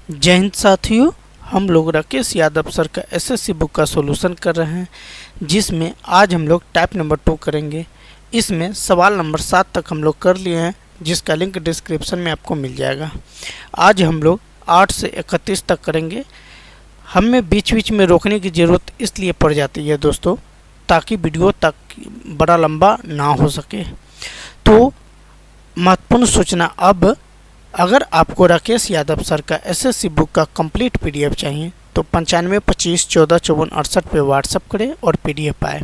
जय हिंद साथियों, हम लोग राकेश यादव सर का एसएससी बुक का सॉल्यूशन कर रहे हैं, जिसमें आज हम लोग टाइप नंबर 2 करेंगे। इसमें सवाल नंबर 7 तक हम लोग कर लिए हैं, जिसका लिंक डिस्क्रिप्शन में आपको मिल जाएगा। आज हम लोग 8 से 31 तक करेंगे। हमें बीच बीच में रोकने की ज़रूरत इसलिए पड़ जाती है दोस्तों, ताकि वीडियो तक बड़ा लंबा ना हो सके। तो महत्वपूर्ण सूचना, अब अगर आपको राकेश यादव सर का एसएससी बुक का कंप्लीट पीडीएफ चाहिए तो 95 25 14 54 68 पे व्हाट्सअप करें और पीडीएफ पाए।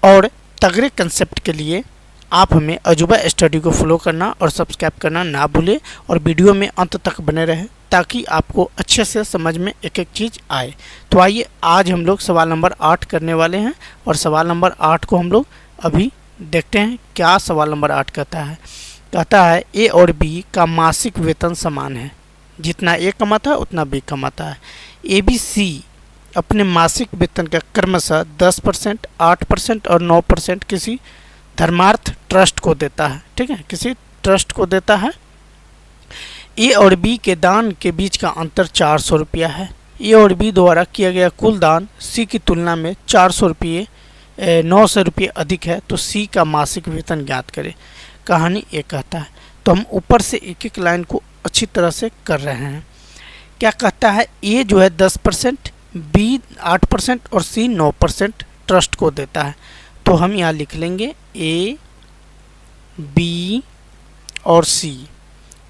और तगड़े कंसेप्ट के लिए आप हमें अजूबा स्टडी को फॉलो करना और सब्सक्राइब करना ना भूलें, और वीडियो में अंत तक बने रहें ताकि आपको अच्छे से समझ में एक एक चीज़ आए। तो आइए, आज हम लोग सवाल नंबर 8 करने वाले हैं, और सवाल नंबर 8 को हम लोग अभी देखते हैं। क्या सवाल नंबर 8 कहता है? कहता है ए और बी का मासिक वेतन समान है, जितना ए कमाता है उतना बी कमाता है। ए बी सी अपने मासिक वेतन का क्रमशः 10%, 8% और 9% किसी धर्मार्थ ट्रस्ट को देता है। ठीक है, किसी ट्रस्ट को देता है। ए और बी के दान के बीच का अंतर 400 रुपया है। ए और बी द्वारा किया गया कुल दान सी की तुलना में 400 रुपये 900 रुपये अधिक है, तो सी का मासिक वेतन ज्ञात करें। कहानी ये कहता है, तो हम ऊपर से एक एक लाइन को अच्छी तरह से कर रहे हैं। क्या कहता है? ए जो है 10%, बी 8% और सी 9% ट्रस्ट को देता है। तो हम यहाँ लिख लेंगे ए, बी और सी।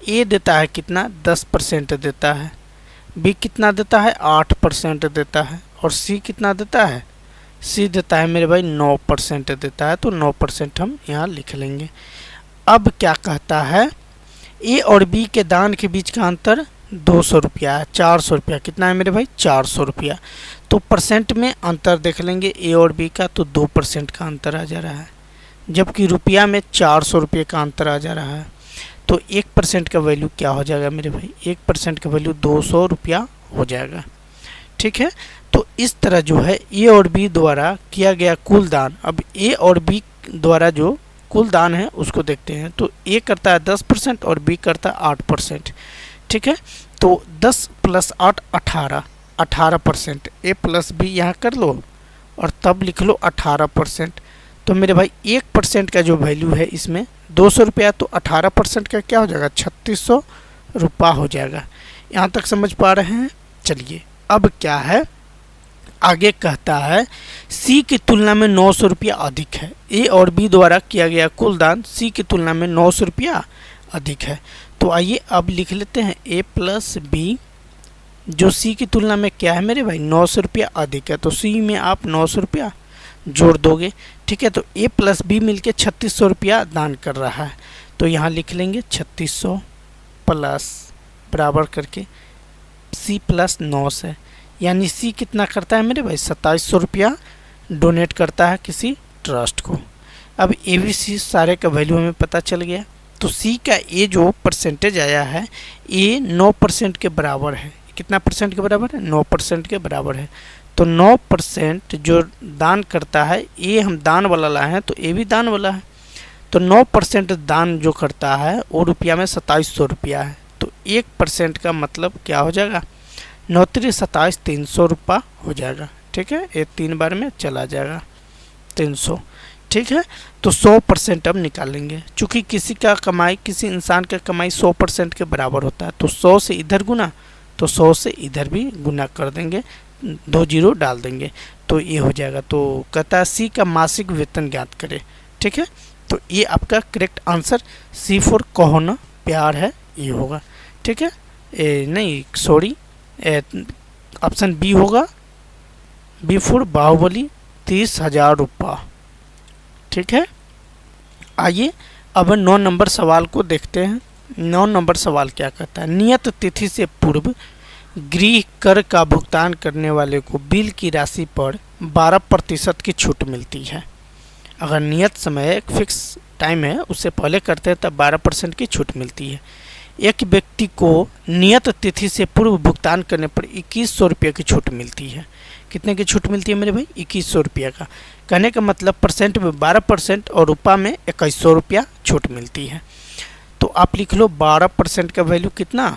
ए देता है कितना? 10% देता है। बी कितना देता है? 8% देता है। और सी कितना देता है? सी देता है मेरे भाई 9% देता है। तो 9% हम यहाँ लिख लेंगे। अब क्या कहता है? ए और बी के दान के बीच का अंतर 200 रुपया है। 400 रुपया कितना है मेरे भाई? 400 रुपया। तो परसेंट में अंतर देख लेंगे ए और बी का, तो 2% का अंतर आ जा रहा है, जबकि रुपया में 400 रुपये का अंतर आ जा रहा है। तो 1% का वैल्यू क्या हो जाएगा मेरे भाई? 1% का वैल्यू 200 रुपया हो जाएगा। ठीक है, तो इस तरह जो है ए और बी द्वारा किया गया कुल दान, अब ए और बी द्वारा जो कुल दान है उसको देखते हैं। तो ए करता है 10% और बी करता है 8%। ठीक है, तो 10 + 8 18% ए प्लस बी यहाँ कर लो और तब लिख लो 18%। तो मेरे भाई 1% का जो वैल्यू है इसमें 200 रुपया, तो 18% का क्या हो जाएगा? 3600 रुपया हो जाएगा। यहाँ तक समझ पा रहे हैं? चलिए, अब क्या है आगे? कहता है सी की तुलना में 900 रुपया अधिक है। ए और बी द्वारा किया गया कुल दान सी की तुलना में 900 रुपया अधिक है। तो आइए अब लिख लेते हैं ए प्लस बी, जो सी की तुलना में क्या है मेरे भाई? 900 रुपया अधिक है। तो सी में आप 900 रुपया जोड़ दोगे। ठीक है, तो ए प्लस बी मिलके 3600 रुपया दान कर रहा है। तो यहाँ लिख लेंगे 3600 प्लस बराबर करके सी प्लस 900, यानी सी कितना करता है मेरे भाई? 2700 रुपया डोनेट करता है किसी ट्रस्ट को। अब ए बी सी सारे का वैल्यू हमें पता चल गया। तो सी का ए जो परसेंटेज आया है, ए 9% के बराबर है। कितना परसेंट के बराबर है? 9% के बराबर है। तो 9% जो दान करता है, ए हम दान वाला लाए हैं तो ए भी दान वाला है। तो 9% दान जो करता है वो रुपया में 2700 रुपया है। तो 1% का मतलब क्या हो जाएगा? 9 × 27 300 रुपया हो जाएगा। ठीक है, ये 3 बार में चला जाएगा 300। ठीक है, तो 100% अब निकालेंगे। चूँकि किसी का कमाई, किसी इंसान का कमाई 100% के बराबर होता है, तो 100 से इधर गुना, तो 100 से इधर भी गुना कर देंगे, 2 जीरो डाल देंगे, तो ये हो जाएगा। तो कहता है सी का मासिक वेतन ज्ञात करें। ठीक है, तो ये आपका करेक्ट आंसर सी फॉर कहो ना प्यार है ये होगा। ठीक है, नहीं सॉरी, ऑप्शन बी होगा, बी फॉर बाहुबली 30,000 रुपया। ठीक है, आइए अब 9 नंबर सवाल को देखते हैं। 9 नंबर सवाल क्या कहता है? नियत तिथि से पूर्व गृह कर का भुगतान करने वाले को बिल की राशि पर 12% की छूट मिलती है। अगर नियत समय एक फिक्स टाइम है, उससे पहले करते हैं तब 12% की छूट मिलती है। एक व्यक्ति को नियत तिथि से पूर्व भुगतान करने पर 2100 रुपये की छूट मिलती है। कितने की छूट मिलती है मेरे भाई? 2100 रुपया का। कहने का मतलब परसेंट में 12% और रुपया में 2100 रुपया छूट मिलती है। तो आप लिख लो 12% का वैल्यू कितना?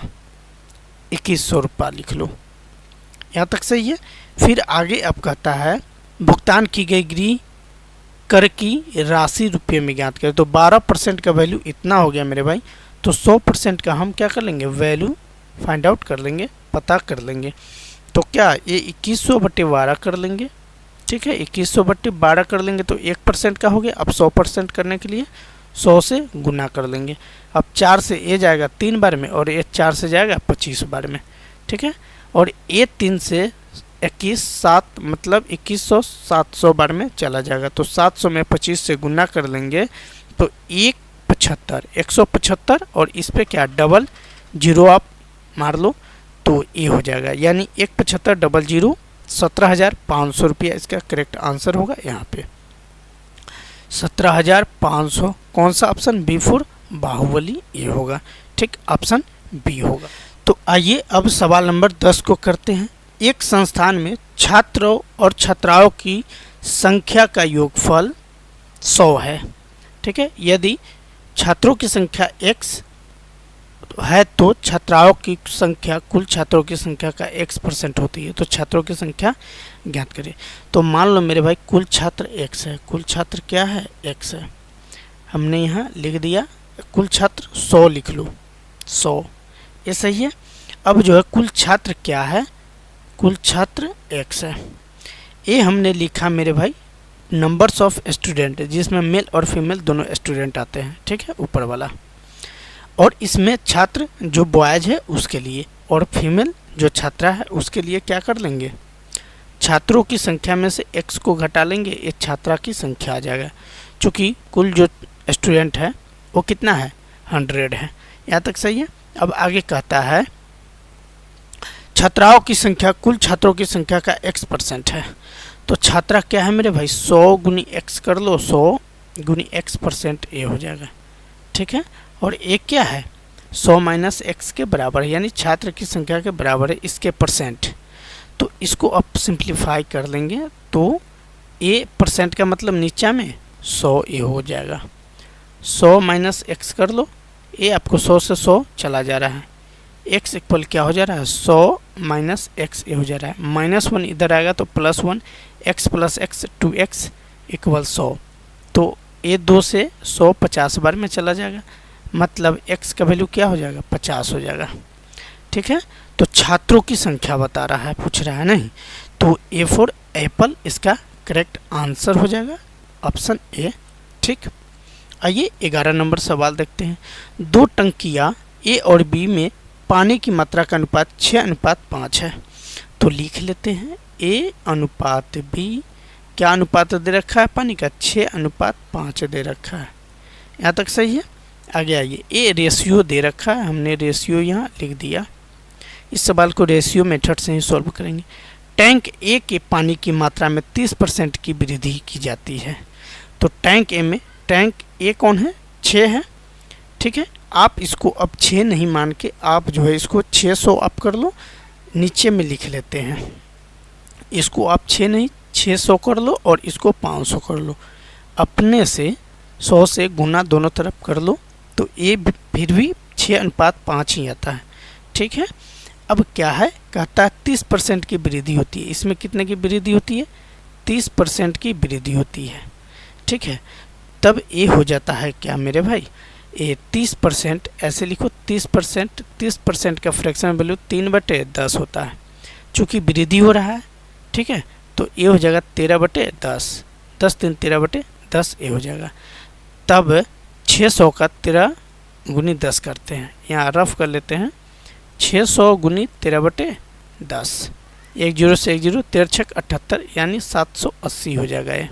2100 रुपये लिख लो। यहाँ तक सही है। फिर आगे अब कहता है भुगतान की गई गृह कर की राशि रुपये में ज्ञात करें। तो 12% का वैल्यू इतना हो गया मेरे भाई, तो 100% का हम क्या कर लेंगे, वैल्यू फाइंड आउट कर लेंगे, पता कर लेंगे। तो क्या ये 2100/12 कर लेंगे, ठीक है, 2100/12 कर लेंगे तो 1% का हो गया। अब 100% करने के लिए 100 से गुना कर लेंगे। अब 4 से ए जाएगा 3 बार में और ए 4 से जाएगा 25 बार में, ठीक है। और ए 3 से 21 7 मतलब 2100 700 बार में चला जाएगा। तो 700 में 25 से गुना कर लेंगे तो 175 और इस पे क्या डबल जीरो आप मार लो तो ये हो जाएगा, यानी 175 17,500 रुपया इसका करेक्ट आंसर होगा। यहाँ पे 17,500 कौन सा ऑप्शन, बी फॉर बाहुबली ये होगा, ठीक, ऑप्शन बी होगा। तो आइए अब सवाल नंबर 10 को करते हैं। एक संस्थान में छात्रों और छात्राओं की संख्या का योगफल 100 है, ठीक है। यदि छात्रों की संख्या x है तो छात्राओं की संख्या कुल छात्रों की संख्या का x% होती है। तो छात्रों की संख्या ज्ञात करें। तो मान लो मेरे भाई कुल छात्र x है, कुल छात्र क्या है, x है। हमने यहाँ लिख दिया कुल छात्र 100 लिख लो, 100 ये सही है। अब जो है कुल छात्र क्या है, कुल छात्र x है। ये हमने लिखा मेरे भाई नंबर्स ऑफ स्टूडेंट, जिसमें मेल और फीमेल दोनों स्टूडेंट आते हैं, ठीक है, ऊपर वाला। और इसमें छात्र जो बॉयज है उसके लिए और फीमेल जो छात्रा है उसके लिए क्या कर लेंगे, छात्रों की संख्या में से x को घटा लेंगे, ये छात्रा की संख्या आ जाएगा। चूँकि कुल जो स्टूडेंट है वो कितना है, 100 है। यहाँ तक सही है। अब आगे कहता है छात्राओं की संख्या कुल छात्रों की संख्या का x% है। तो छात्रा क्या है मेरे भाई, 100 गुनी x कर लो, 100 गुनी x% ये हो जाएगा, ठीक है। और एक क्या है, 100 माइनस x के बराबर है, यानी छात्र की संख्या के बराबर है इसके परसेंट। तो इसको अब सिंप्लीफाई कर लेंगे तो ए परसेंट का मतलब नीचा में 100 ए हो जाएगा। 100 माइनस x कर लो, ए आपको 100 से 100 चला जा रहा है, x इक्वल क्या हो जा रहा है, 100 माइनस x ये हो जा रहा है। -1 इधर आएगा तो +1 x plus x 2x equal 100। तो ये 2 से 100 50 बार में चला जाएगा, मतलब x का वैल्यू क्या हो जाएगा, 50 हो जाएगा, ठीक है। तो छात्रों की संख्या बता रहा है, पूछ रहा है नहीं। तो ए फॉर एप्पल इसका करेक्ट आंसर हो जाएगा, ऑप्शन ए, ठीक। आइए 11 नंबर सवाल देखते हैं। 2 टंकियाँ ए और बी में पानी की मात्रा का अनुपात 6:5 है। तो लिख लेते हैं ए अनुपात बी, क्या अनुपात दे रखा है पानी का, 6:5 दे रखा है। यहाँ तक सही है। आगे आइए, ए रेशियो दे रखा है, हमने रेशियो यहाँ लिख दिया। इस सवाल को रेशियो मेथड से ही सॉल्व करेंगे। टैंक ए के पानी की मात्रा में 30% की वृद्धि की जाती है। तो टैंक ए में, टैंक ए कौन है, 6 है, ठीक है। आप इसको अब 6 नहीं मान के आप जो है इसको 600 आप कर लो, नीचे में लिख लेते हैं। इसको आप 6 नहीं 600 कर लो और इसको 500 कर लो, अपने से 100 से गुना दोनों तरफ कर लो तो ये फिर भी 6:5 ही आता है, ठीक है। अब क्या है, कहता है 30% की वृद्धि होती है। इसमें कितने की वृद्धि होती है, 30% की वृद्धि होती है, ठीक है। तब ये हो जाता है क्या मेरे भाई, ये 30% ऐसे लिखो, 30% का फ्रैक्शन वैल्यू 3/10 होता है। चूँकि वृद्धि हो रहा है, ठीक है, तो ये हो जाएगा 13/10, 10 3 13/10 ये हो जाएगा। तब 600 का 13 गुनी 10 करते हैं, यहाँ रफ कर लेते हैं, 600 गुनी 13/10, 1 0 से 1 0, 13 6 78, यानी 780 हो जाएगा ये,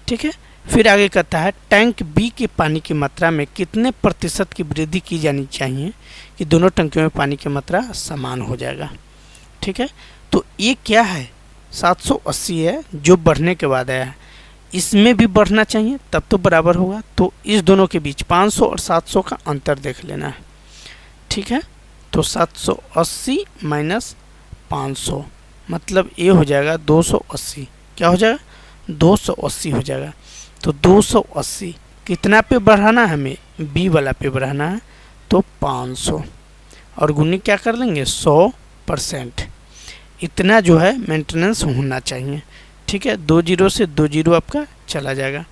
ठीक है। फिर आगे कहता है टैंक बी के पानी की मात्रा में कितने प्रतिशत की वृद्धि की जानी चाहिए कि दोनों टंकियों में पानी की मात्रा समान हो जाएगा, ठीक है। तो ये क्या है, 780 है जो बढ़ने के बाद आया है, इसमें भी बढ़ना चाहिए तब तो बराबर होगा। तो इस दोनों के बीच 500 और 700 का अंतर देख लेना है, ठीक है। तो 780 माइनस 500 मतलब ये हो जाएगा 280, क्या हो जाएगा, 280 हो जाएगा। तो 280 कितना पे बढ़ाना है हमें, बी वाला पे बढ़ाना है, तो 500। और गुनी क्या कर लेंगे 100%। इतना जो है मेंटेनेंस होना चाहिए। ठीक है, 2 जीरो से 2 जीरो आपका चला जाएगा।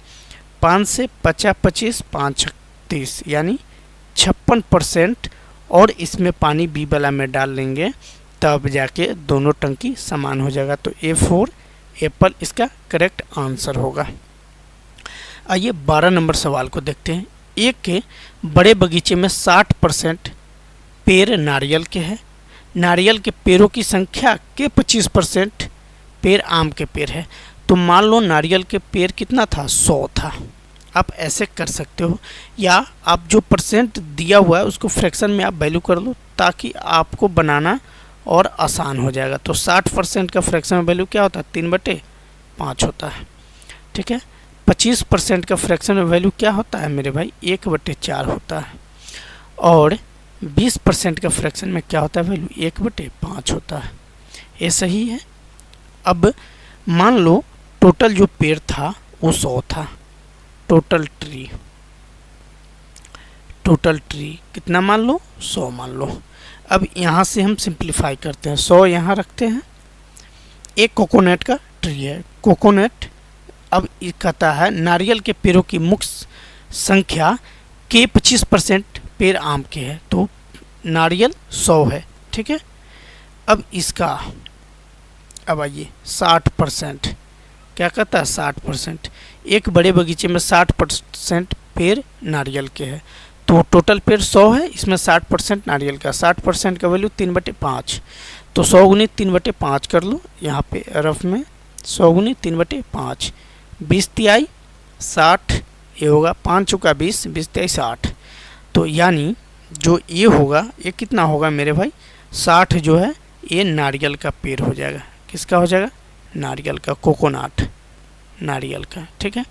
5 से 50 25 5 30 यानी 56%। और इसमें पानी बी वाला में डाल लेंगे तब जाके दोनों टंकी समान हो जाएगा। तो A4 एप्पल इसका करेक्ट आंसर होगा। आइए 12 नंबर सवाल को देखते हैं। एक के बड़े बगीचे में 60% पेड़ नारियल के हैं। नारियल के पेड़ों की संख्या के 25% पेड़ आम के पेड़ है। तो मान लो नारियल के पेड़ कितना था 100 था। आप ऐसे कर सकते हो, या आप जो परसेंट दिया हुआ है उसको फ्रैक्शन में आप वैल्यू कर लो ताकि आपको बनाना और आसान हो जाएगा। तो 60% का फ्रैक्शन में वैल्यू क्या होता है 3/5 होता है। ठीक है, 25% का फ्रैक्शन में वैल्यू क्या होता है मेरे भाई 1/4 होता है। और 20% का फ्रैक्शन में क्या होता है वैल्यू 1/5 होता है। ये सही है। अब मान लो टोटल जो पेड़ था वो 100 था। टोटल ट्री कितना मान लो 100 मान लो। अब यहाँ से हम सिंप्लीफाई करते हैं, 100 यहाँ रखते हैं। एक कोकोनट का ट्री है, कोकोनट। अब ये कहता है नारियल के पेड़ों की मुख्य संख्या के 25% पेड़ आम के है। तो नारियल 100 है। ठीक है, अब इसका अब आइए 60%। क्या कहता है 60%। एक बड़े बगीचे में 60% पेड़ नारियल के हैं। तो टोटल पेड़ 100 है, इसमें 60% नारियल का। 60% का वैल्यू 3/5। तो 100 गुनी 3/5 कर लो यहाँ पे रफ में। 100 गुनी 3/5 20 तिहाई 60। ये होगा 5 चौका 20 20 तिहाई 60। तो यानी जो ये होगा ये कितना होगा मेरे भाई 60 जो है ये नारियल का पेड़ हो जाएगा। किसका हो जाएगा नारियल का, कोकोनट नारियल का। ठीक है,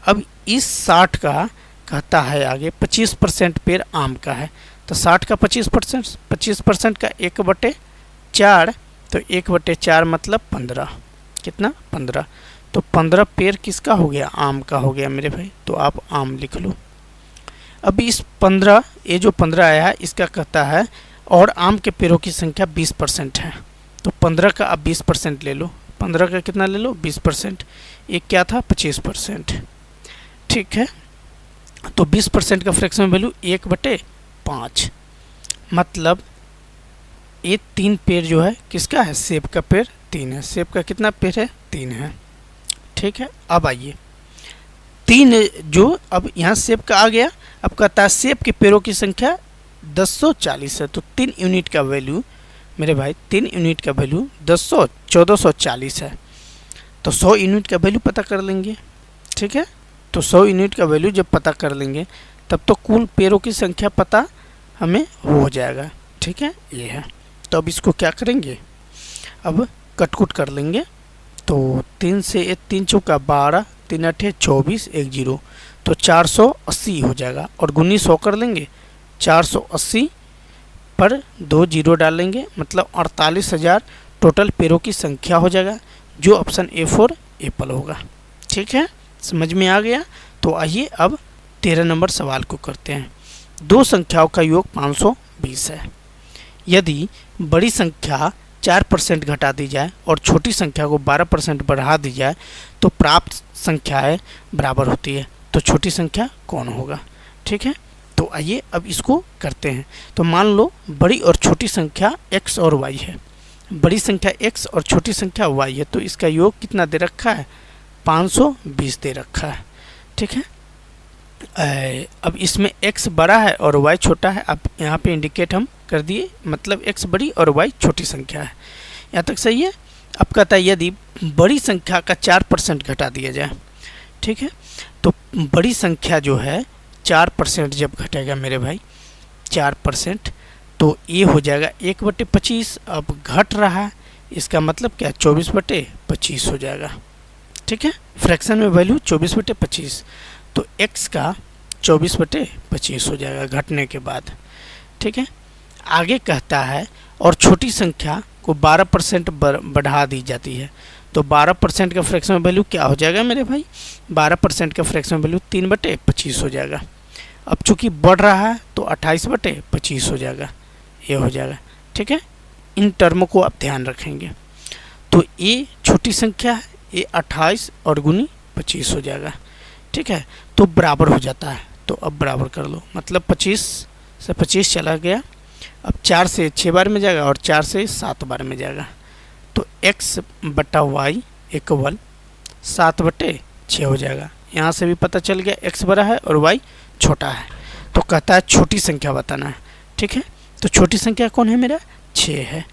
अब इस 60 का कहता है आगे 25% पेड़ आम का है। तो 60 का 25% का 1/4। तो 1/4 मतलब 15। कितना 15। तो 15 पेड़ किसका हो गया आम का हो गया मेरे भाई। तो आप आम लिख लो। अभी इस 15 ये जो 15 आया है इसका कहता है और आम के पेड़ों की संख्या 20% है। तो 15 का आप 20% ले लो। 15 का कितना ले लो 20%। एक क्या था 25%। ठीक है, तो 20% का फ्रैक्शन वैल्यू 1/5। मतलब ये 3 पेड़ जो है किसका है सेब का पेड़ 3 है। सेब का कितना पेड़ है 3 है। ठीक है, अब आइए 3 जो अब यहाँ सेब का आ गया। अब कहता है सेब के पेड़ों की संख्या 1040 है। तो 3 यूनिट का वैल्यू मेरे भाई 3 यूनिट का वैल्यू 1440 है। तो 100 यूनिट का वैल्यू पता कर लेंगे। ठीक है, तो 100 यूनिट का वैल्यू जब पता कर लेंगे तब तो कुल पेड़ों की संख्या पता हमें हो जाएगा। ठीक है, ये है। तो अब इसको क्या करेंगे अब कटकुट कर लेंगे। तो 3 से 3 चौका 12 3 8 24 1 0। तो 480 हो जाएगा। और गुनी 100 कर लेंगे 480 पर 2 जीरो डालेंगे मतलब 48,000 टोटल पेड़ों की संख्या हो जाएगा, जो ऑप्शन A4 एप्पल होगा। ठीक है, समझ में आ गया। तो आइए अब 13 नंबर सवाल को करते हैं। दो संख्याओं का योग 520 है। यदि बड़ी संख्या 4% घटा दी जाए और छोटी संख्या को 12% बढ़ा दी जाए तो प्राप्त संख्याएं बराबर होती है। तो छोटी संख्या कौन होगा। ठीक है, तो आइए अब इसको करते हैं। तो मान लो बड़ी और छोटी संख्या x और y है। बड़ी संख्या x और छोटी संख्या y है। तो इसका योग कितना दे रखा है 520 दे रखा है। ठीक है, अब इसमें x बड़ा है और y छोटा है। अब यहाँ पे इंडिकेट हम कर दिए, मतलब x बड़ी और y छोटी संख्या है। यहाँ तक सही है। अब कहता है यदि बड़ी संख्या का 4% घटा दिया जाए। ठीक है, तो बड़ी संख्या जो है 4% जब घटेगा मेरे भाई 4%, तो ये हो जाएगा 1/25। अब घट रहा है इसका मतलब क्या 24/25 हो जाएगा। ठीक है, फ्रैक्शन में वैल्यू 24/25। तो x का 24/25 हो जाएगा घटने के बाद। ठीक है, आगे कहता है और छोटी संख्या को 12% बढ़ा दी जाती है। तो 12% का फ्रैक्शन वैल्यू क्या हो जाएगा मेरे भाई 12% का फ्रैक्शन वैल्यू 3/25 हो जाएगा। अब चूंकि बढ़ रहा है तो 28/25 हो जाएगा। ये हो जाएगा। ठीक है, इन टर्मों को आप ध्यान रखेंगे। तो ये छोटी संख्या है, ये 28 और गुनी 25 हो जाएगा। ठीक है, तो बराबर हो जाता है, तो अब बराबर कर लो, मतलब 25 से 25 चला गया, अब 4 से 6 बार में जाएगा और 4 से 7 बार में जाएगा। तो x बटा वाई इक्वल 7/6 हो जाएगा। यहाँ से भी पता चल गया x बड़ा है और y छोटा है। तो कहता है छोटी संख्या बताना है। ठीक है, तो छोटी संख्या कौन है मेरा? 6 है।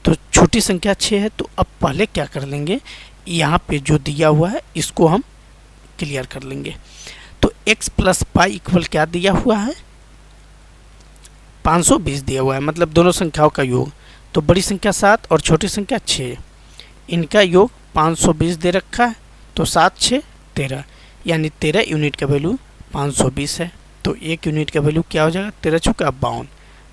तो छोटी संख्या 6 है, तो अब पहले क्या कर लेंगे, यहाँ पे जो दिया हुआ है इसको हम क्लियर कर लेंगे। तो x प्लस पाई इक्वल क्या दिया हुआ है? 520 दिया हुआ है, मतलब दोनों संख्याओं का योग। तो बड़ी संख्या 7 और छोटी संख्या 6, इनका योग 520 दे रखा है। तो 7 6 13, यानी 13 यूनिट का वैल्यू 520 है। तो 1 यूनिट का वैल्यू क्या हो जाएगा? 13 चौका 52,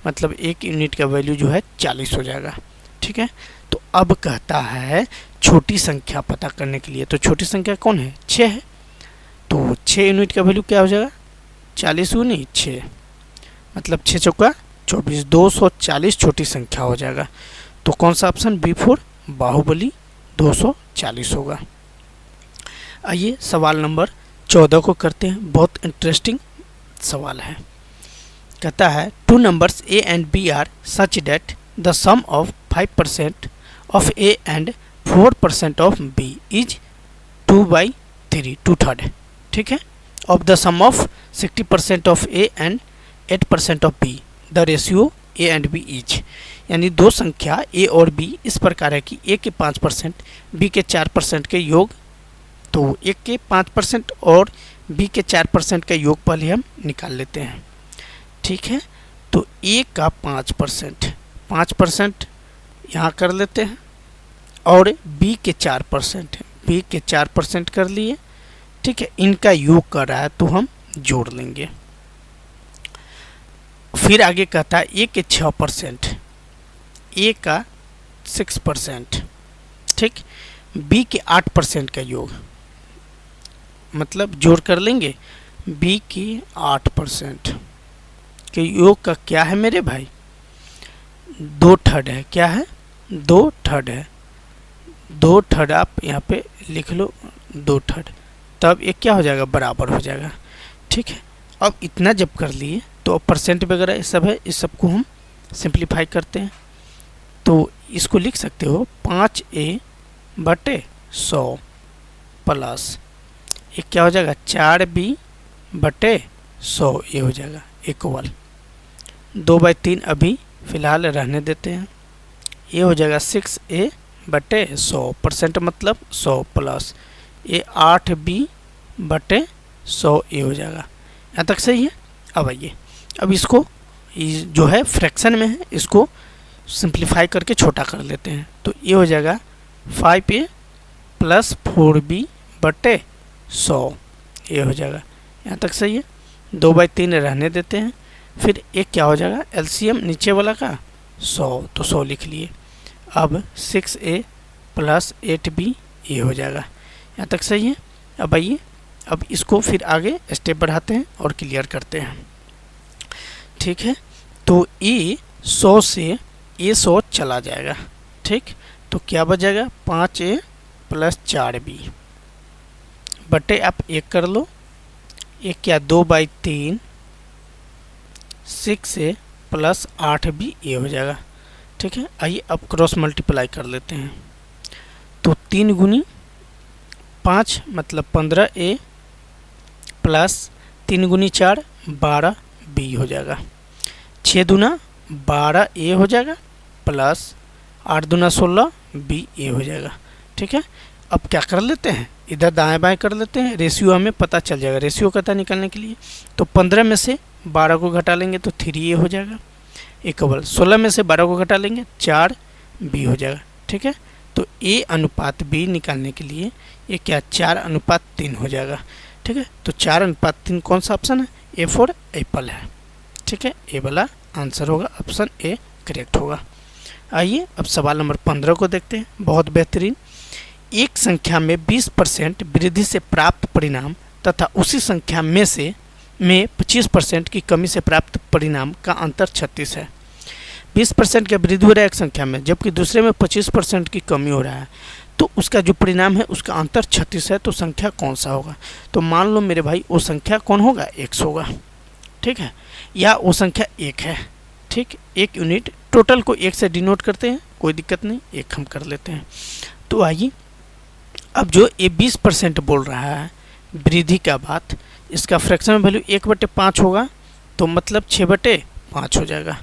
मतलब 1 यूनिट का वैल्यू जो है 40 हो जाएगा। ठीक है, तो अब कहता है छोटी संख्या पता करने के लिए। तो छोटी संख्या कौन है? 6 है। तो 6 यूनिट का वैल्यू क्या हो जाएगा? 40 गुनी 6, मतलब 6 चौका 24, 240 छोटी संख्या हो जाएगा। तो कौन सा ऑप्शन? B4 बाहुबली 240 होगा। आइए सवाल नंबर 14 को करते हैं। बहुत इंटरेस्टिंग सवाल है। कहता है two numbers A and B are such that the sum of 5% of A and 4% of B is 2/3 2/3। ठीक है, of the sum of 60% of A and 8% of B the ratio A and B is. यानी दो संख्या A और B इस प्रकार है कि A के 5% B के 4% के योग। तो A के 5% और B के 4% का योग पहले हम निकाल लेते हैं। ठीक है, तो A का 5% यहाँ कर लेते हैं और B के 4% कर लिए। ठीक है, इनका योग कर रहा है तो हम जोड़ लेंगे। फिर आगे कहता है A के 6%, A का 6%, ठीक, B के 8% का योग, मतलब जोड़ कर लेंगे। B के 8% के योग का क्या है मेरे भाई? 2/3 है। क्या है? 2/3 है। 2/3 आप यहाँ पे लिख लो, 2/3, तब ये क्या हो जाएगा? बराबर हो जाएगा। ठीक है, अब इतना जब कर लिए तो अब परसेंट वगैरह ये सब है, इस सबको हम सिंप्लीफाई करते हैं। तो इसको लिख सकते हो 5A/100 प्लस ये क्या हो जाएगा? 4B/100 ये हो जाएगा इक्वल 2/3 अभी फ़िलहाल रहने देते हैं। ये हो जाएगा 6A/100 परसेंट मतलब 100 प्लस ये 8B/100 ये हो जाएगा। यहाँ तक सही है। अब आइए, अब इसको जो है फ्रैक्शन में है, इसको सिंप्लीफाई करके छोटा कर लेते हैं। तो ये हो जाएगा 5A + 4B/100 ये हो जाएगा। यहाँ तक सही है। 2/3 रहने देते हैं। फिर एक क्या हो जाएगा? एलसीएम नीचे वाला का 100, तो 100 लिख लिए। अब 6A + 8B ये हो जाएगा। यहाँ तक सही है। अब आइए, अब इसको फिर आगे स्टेप बढ़ाते हैं और क्लियर करते हैं। ठीक है, तो ये 100 से ये 100 चला जाएगा। ठीक, तो क्या बचेगा? 5A + 4B बटे आप 1 कर लो। एक क्या? 2/3 6A + 8B ये हो जाएगा। ठीक है, आइए अब क्रॉस मल्टीप्लाई कर लेते हैं। तो 3 गुनी 5 मतलब 15A प्लस 3 गुनी 4 12B हो जाएगा। 6 दूना 12A हो जाएगा प्लस 8 दूना 16B ये हो जाएगा। ठीक है, अब क्या कर लेते हैं? इधर दाएं बाएं कर लेते हैं, रेशियो हमें पता चल जाएगा। रेशियो कहता निकालने के लिए तो 15 में से 12 को घटा लेंगे तो 3A हो जाएगा इक्वल 16 में से 12 को घटा लेंगे 4B हो जाएगा। ठीक है, तो A अनुपात B निकालने के लिए ये क्या? 4:3 हो जाएगा। ठीक है, तो 4:3 कौन सा ऑप्शन है? A फॉर एप्पल है। ठीक है, ए वाला आंसर होगा, ऑप्शन ए करेक्ट होगा। आइए अब सवाल नंबर 15 को देखते हैं। बहुत बेहतरीन। एक संख्या में 20% वृद्धि से प्राप्त परिणाम तथा उसी संख्या में 25% की कमी से प्राप्त परिणाम का अंतर 36 है। 20% का वृद्धि हो रहा है एक संख्या में, जबकि दूसरे में 25% की कमी हो रहा है, तो उसका जो परिणाम है उसका अंतर 36 है, तो संख्या कौन सा होगा? तो मान लो मेरे भाई वो संख्या कौन होगा? x होगा, ठीक है, या वो संख्या 1 है, ठीक, 1 यूनिट, टोटल को 1 से डिनोट करते हैं, कोई दिक्कत नहीं, 1 हम कर लेते हैं। तो आइए अब जो ये 20% बोल रहा है वृद्धि का बात, इसका फ्रैक्शन वैल्यू 1/5 होगा, तो मतलब 6/5 हो जाएगा,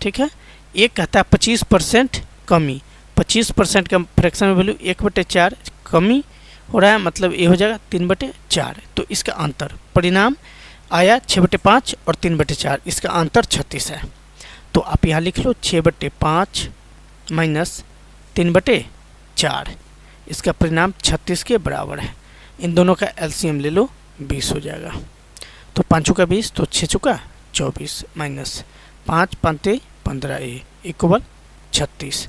ठीक है। एक कहता है 25% कमी, 25% का फ्रैक्शन वैल्यू 1/4 कमी हो रहा है, मतलब ये हो जाएगा 3/4। तो इसका अंतर परिणाम आया 6/5 और 3/4, इसका अंतर 36 है। तो आप यहाँ लिख लो 6/5 माइनस 3/4, इसका परिणाम 36 के बराबर है। इन दोनों का एलसीएम ले लो, 20 हो जाएगा। तो 5 का 20, तो 6 चुका 24 माइनस 5 5 15 इक्वल 36।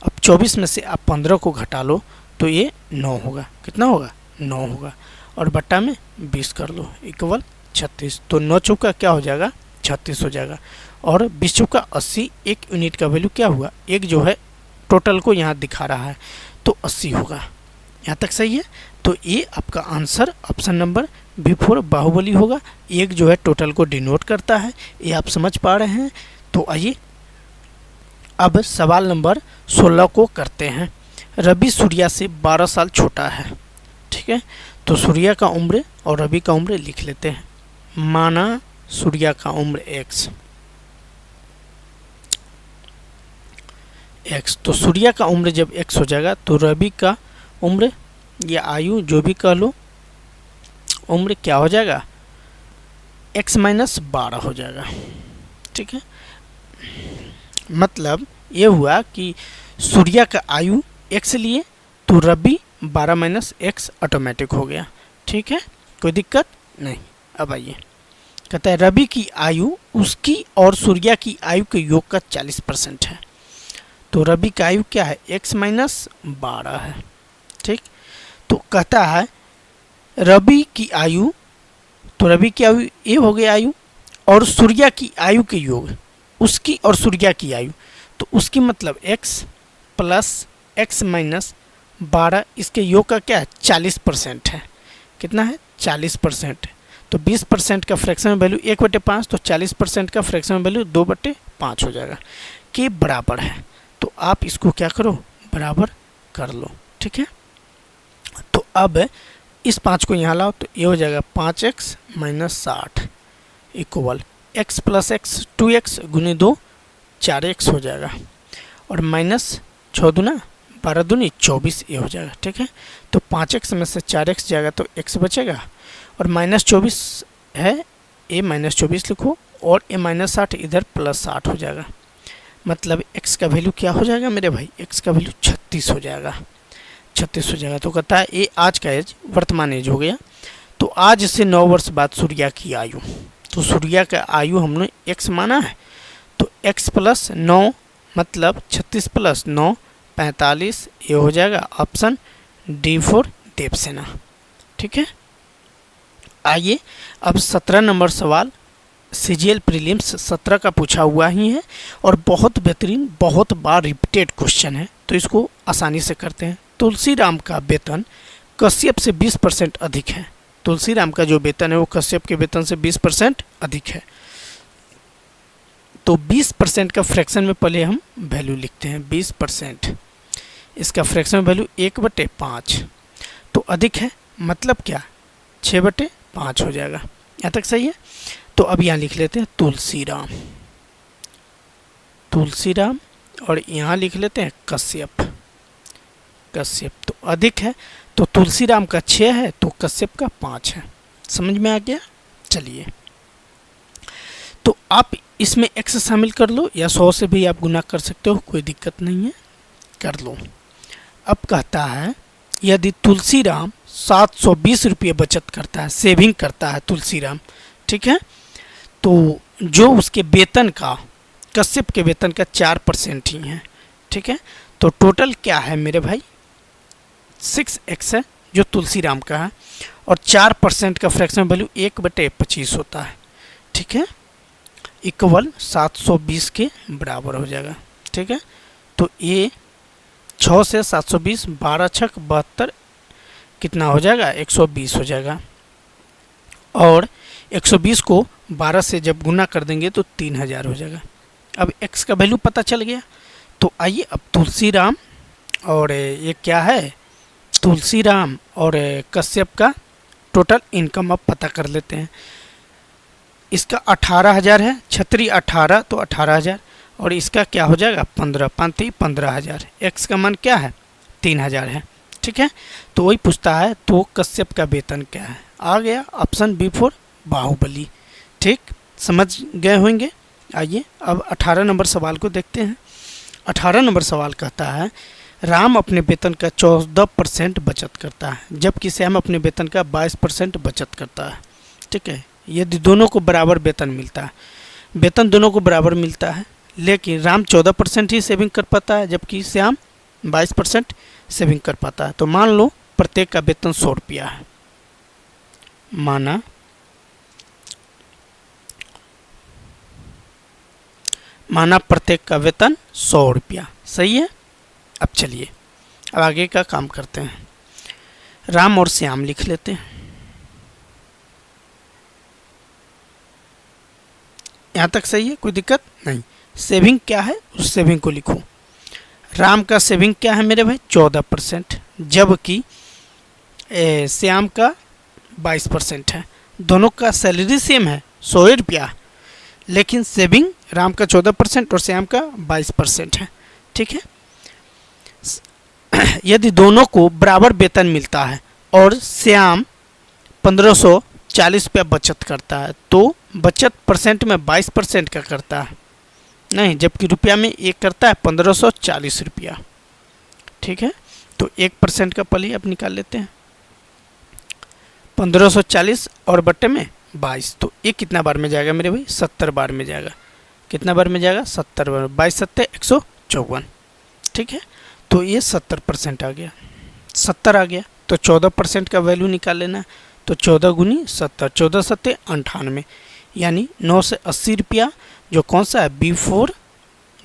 अब 24 में से आप 15 को घटा लो तो ये 9 होगा। कितना होगा? 9 होगा, और बट्टा में 20 कर लो इक्वल 36। तो 9 चौका क्या हो जाएगा? 36 हो जाएगा, और 20 चौका 80। एक यूनिट का वैल्यू क्या हुआ? एक जो है टोटल को यहाँ दिखा रहा है, तो 80 होगा। यहाँ तक सही है। तो ये आपका answer option number B4 Baahubali होगा। एक जो है टोटल को डिनोट करता है, ये आप समझ पा रहे हैं। तो आइए अब सवाल नंबर 16 को करते हैं। रवि सूर्या से 12 साल छोटा है, ठीक है। तो सूर्या का उम्र और रवि का उम्र लिख लेते हैं। माना सूर्या का उम्र x, तो सूर्या का उम्र जब x हो जाएगा तो रवि का उम्र या आयु जो भी कह लो, उम्र क्या हो जाएगा? x माइनस 12 हो जाएगा, ठीक है। मतलब ये हुआ कि सूर्या का आयु x लिए तो रवि 12 माइनस x ऑटोमेटिक हो गया, ठीक है, कोई दिक्कत नहीं। अब आइए, कहता है रवि की आयु उसकी और सूर्या की आयु के योग का 40% है। तो रवि का आयु क्या है? x माइनस 12 है, ठीक। तो कहता है रवि की आयु, तो रवि की आयु ये हो गया आयु, और सूर्या की आयु के योग, उसकी और सूर्या की आयु, तो उसकी मतलब x प्लस x माइनस 12, इसके योग का क्या है? 40% है। कितना है? 40%। तो 20% का फ्रैक्शन वैल्यू 1/5, तो 40% का फ्रैक्शन वैल्यू 2/5 हो जाएगा, कि बराबर है। तो आप इसको क्या करो? बराबर कर लो, ठीक है। तो अब इस 5 को यहाँ लाओ, तो ये हो जाएगा 5x minus 60 equal x plus x 2x गुने 2 4x हो जाएगा, और माइनस 6 दूना 12 दूनी 24 ये हो जाएगा, ठीक है। तो 5x में से 4x जाएगा तो x बचेगा, और माइनस 24 है, a माइनस 24 लिखो, और a माइनस 60 इधर प्लस 60 हो जाएगा। मतलब x का वैल्यू क्या हो जाएगा मेरे भाई? x का वैल्यू 36 हो जाएगा, 36 हो जाएगा। तो कहता है ये आज का एज वर्तमान एज हो गया। तो आज से 9 वर्ष बाद सूर्या की आयु, तो सूर्या का आयु हमने x माना है, तो x प्लस 9 मतलब 36 प्लस 9 45, ये हो जाएगा ऑप्शन D4 देवसेना, ठीक है। आइए अब 17 नंबर सवाल CGL प्रीलिम्स 17 का पूछा हुआ ही है, और बहुत बेहतरीन, बहुत बार रिपीटेड क्वेश्चन है, तो इसको आसानी से करते हैं। तुलसीराम का वेतन कश्यप से 20% अधिक है। तुलसीराम का जो वेतन है वो कश्यप के वेतन से 20% अधिक है। तो 20% का फ्रैक्शन में पहले हम वैल्यू लिखते हैं। 20%, इसका फ्रैक्शन वैल्यू 1/5, तो अधिक है मतलब क्या? 6/5 हो जाएगा। यहाँ तक सही है। तो अब यहाँ लिख लेते हैं तुलसीराम, तुलसीराम, और यहाँ लिख लेते हैं कश्यप, कश्यप। तो अधिक है, तो तुलसीराम का 6 है, तो कश्यप का 5 है। समझ में आ गया? चलिए, तो आप इसमें x शामिल कर लो, या 100 से भी आप गुना कर सकते हो, कोई दिक्कत नहीं है, कर लो। अब कहता है यदि तुलसीराम 720 रुपये बचत करता है, सेविंग करता है तुलसीराम, ठीक है, तो जो उसके वेतन का, कश्यप के वेतन का 4% ही है, ठीक है। तो टोटल क्या है मेरे भाई? 6x है जो तुलसीराम का है, और 4% का फ्रैक्शन वैल्यू 1/25 होता है, ठीक है। इक्वल 720 के बराबर हो जाएगा। ठीक है, तो ये 6 से 720, 12 छक 72, कितना हो जाएगा 120 हो जाएगा। और 120 को 12 से जब गुना कर देंगे तो 3000 हो जाएगा। अब x का वैल्यू पता चल गया, तो आइए अब तुलसीराम और ये क्या है, तुलसीराम और कश्यप का टोटल इनकम अब पता कर लेते हैं। इसका 18,000 है, छतरी 18 तो 18,000, और इसका क्या हो जाएगा 15, 15,000। x का मान क्या है 3,000 है। ठीक है, तो वही पूछता है तो कश्यप का वेतन क्या है। आ गया ऑप्शन बी फॉर बाहुबली। ठीक, समझ गए होंगे। आइए अब 18 नंबर सवाल को देखते हैं। 18 नंबर सवाल कहता है राम अपने वेतन का 14% बचत करता है, जबकि श्याम अपने वेतन का 22% बचत करता है। ठीक है, यदि दोनों को बराबर वेतन मिलता है, वेतन दोनों को बराबर मिलता है, लेकिन राम 14% ही सेविंग कर पाता है जबकि श्याम 22% सेविंग कर पाता है। तो मान लो प्रत्येक का वेतन 100 रुपया है। माना प्रत्येक का वेतन 100 रुपया, सही है। अब चलिए अब आगे का काम करते हैं। राम और श्याम लिख लेते हैं। यहाँ तक सही है, कोई दिक्कत नहीं। सेविंग क्या है उस सेविंग को लिखो। राम का सेविंग क्या है मेरे भाई 14%, जबकि श्याम का 22% है। दोनों का सैलरी सेम है 100 रुपया, लेकिन सेविंग राम का 14% और श्याम का 22% है। ठीक है, यदि दोनों को बराबर वेतन मिलता है और श्याम 1540 रुपया बचत करता है, तो बचत परसेंट में 22% का करता है नहीं, जबकि रुपया में एक करता है 1540 रुपया। ठीक है, तो 1% का पली अब निकाल लेते हैं। 1540 और बट्टे में 22, तो ये कितना बार में जाएगा मेरे भाई 70 बार में जाएगा। कितना बार में जाएगा 70 बार, 22 सत्ते 154। ठीक है, तो ये 70% आ गया, 70 आ गया। तो 14% का वैल्यू निकाल लेना, तो 14 गुनी 70, 14 सत्ते 98, यानी 9 से 80 रुपया, जो कौन सा है B4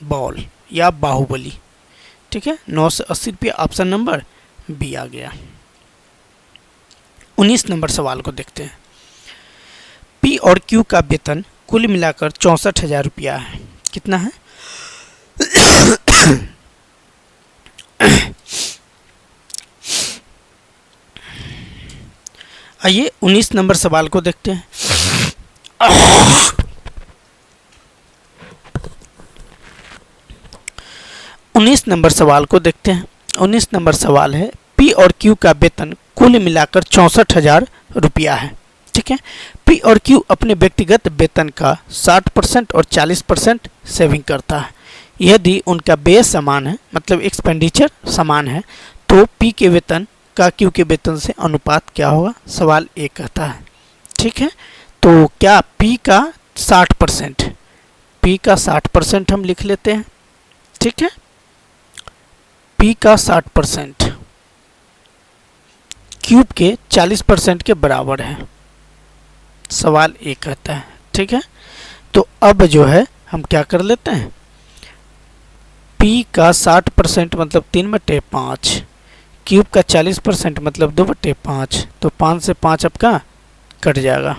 बॉल या बाहुबली। ठीक है, 9 से 80 रुपया, ऑप्शन नंबर बी आ गया। 19 नंबर सवाल को देखते हैं। P और Q का वेतन कुल मिलाकर 64,000 रुपया है। कितना है आइए 19 नंबर सवाल को देखते हैं। 19 नंबर सवाल को देखते हैं। 19 नंबर सवाल है P और Q का वेतन कुल मिलाकर 64,000 रुपया है। ठीक है, P और Q अपने व्यक्तिगत वेतन का 60% और 40% सेविंग करता है। यदि उनका व्यय समान है, मतलब एक्सपेंडिचर समान है, तो P के वेतन का Q के वेतन से अनुपात क्या होगा, सवाल ए कहता है। ठीक है, तो क्या P का 60%, P का 60% हम लिख लेते हैं। ठीक है, P का 60% Q के 40% के बराबर है, सवाल ए कहता है। ठीक है, तो अब जो है हम क्या कर लेते हैं, P का 60% मतलब 3/5, क्यूब का 40% मतलब 2/5, तो 5 से 5 आपका कट जाएगा,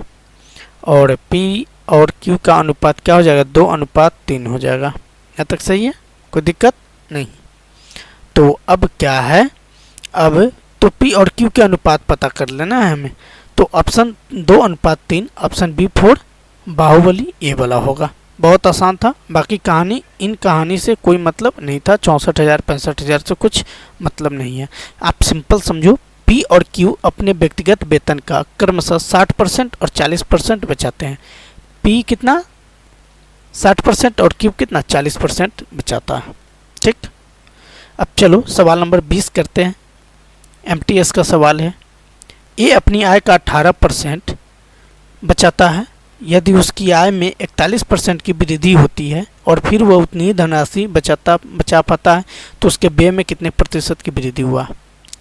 और P और Q का अनुपात क्या हो जाएगा 2:3 हो जाएगा। यहाँ तक सही है, कोई दिक्कत नहीं। तो अब क्या है, अब तो P और Q के अनुपात पता कर लेना है हमें, तो option 2:3 option B for Baahubali A वाला होगा। बहुत आसान था, बाकी कहानी इन कहानी से कोई मतलब नहीं था, 64,000 65,000 से कुछ मतलब नहीं है। आप सिंपल समझो, P और Q अपने व्यक्तिगत वेतन का क्रमशः 60% और 40% बचाते हैं। P कितना 60% और Q कितना 40% बचाता है। ठीक, अब चलो सवाल नंबर 20 करते हैं। MTS का सवाल है, ए अपनी आय का 18% बचाता है। यदि उसकी आय में 41% की वृद्धि होती है और फिर वह उतनी ही धनराशि बचा पाता है, तो उसके व्यय में कितने प्रतिशत की वृद्धि हुआ।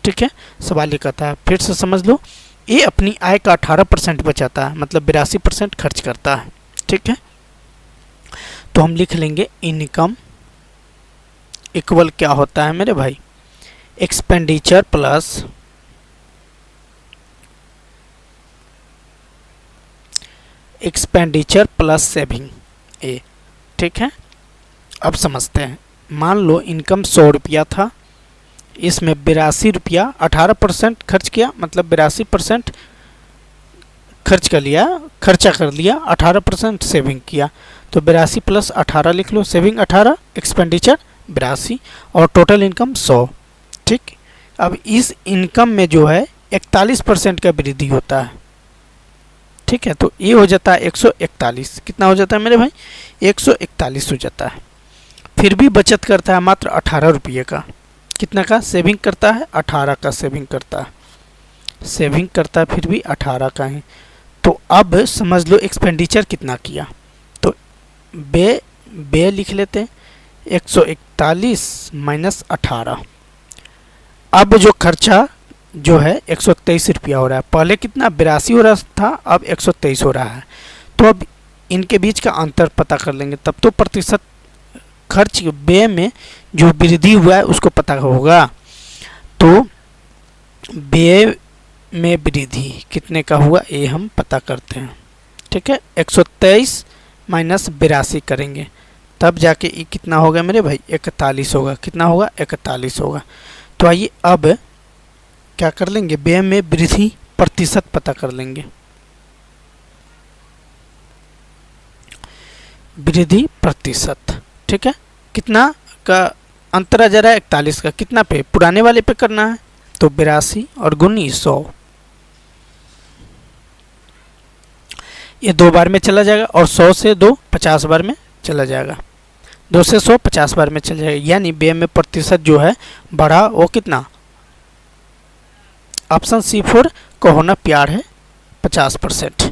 ठीक है, सवाल ये कहता है, फिर से समझ लो, ए अपनी आय का 18% बचाता है, मतलब 82% खर्च करता है। ठीक है, तो हम लिख लेंगे इनकम इक्वल क्या होता है मेरे भाई, एक्सपेंडिचर प्लस सेविंग ए। ठीक है, अब समझते हैं। मान लो इनकम 100 रुपया था, इसमें 82 रुपया 18% खर्च किया, मतलब 82% खर्चा कर लिया, 18% सेविंग किया। तो 82 प्लस 18 लिख लो, सेविंग 18, एक्सपेंडिचर 82 और टोटल इनकम 100। ठीक, अब इस इनकम में जो है 41% का वृद्धि होता है। ठीक है, तो ये हो जाता है 141। कितना हो जाता है मेरे भाई, 141 हो जाता है। फिर भी बचत करता है मात्र 18 रुपये का। कितना का सेविंग करता है, 18 का सेविंग करता है, फिर भी 18 का है। तो अब समझ लो एक्सपेंडिचर कितना किया, तो बे लिख लेते हैं, 141 माइनस 18। अब जो खर्चा जो है 123 रुपया हो रहा है, पहले कितना 82 हो रहा था, अब 123 हो रहा है। तो अब इनके बीच का अंतर पता कर लेंगे, तब तो प्रतिशत खर्च व्यय में जो वृद्धि हुआ है उसको पता होगा। तो व्यय में वृद्धि कितने का हुआ ये हम पता करते हैं। ठीक है, 123 माइनस 82 करेंगे, तब जाके ये कितना होगा मेरे भाई, 41 होगा। कितना होगा, 41 होगा। तो आइए अब क्या कर लेंगे, व्यय में वृद्धि प्रतिशत पता कर लेंगे। वृद्धि प्रतिशत, ठीक है, कितना का अंतर आ जा रहा है, 41 का। कितना पे, पुराने वाले पे करना है, तो 82 और गुनी 100। ये 2 बार में चला जाएगा और 100 से 2 50 बार में चला जाएगा, 2 से 100 50 बार में चला जाएगा। यानी व्यय में प्रतिशत जो है बढ़ा, वो कितना, ऑप्शन C4 को होना प्यार है 50%।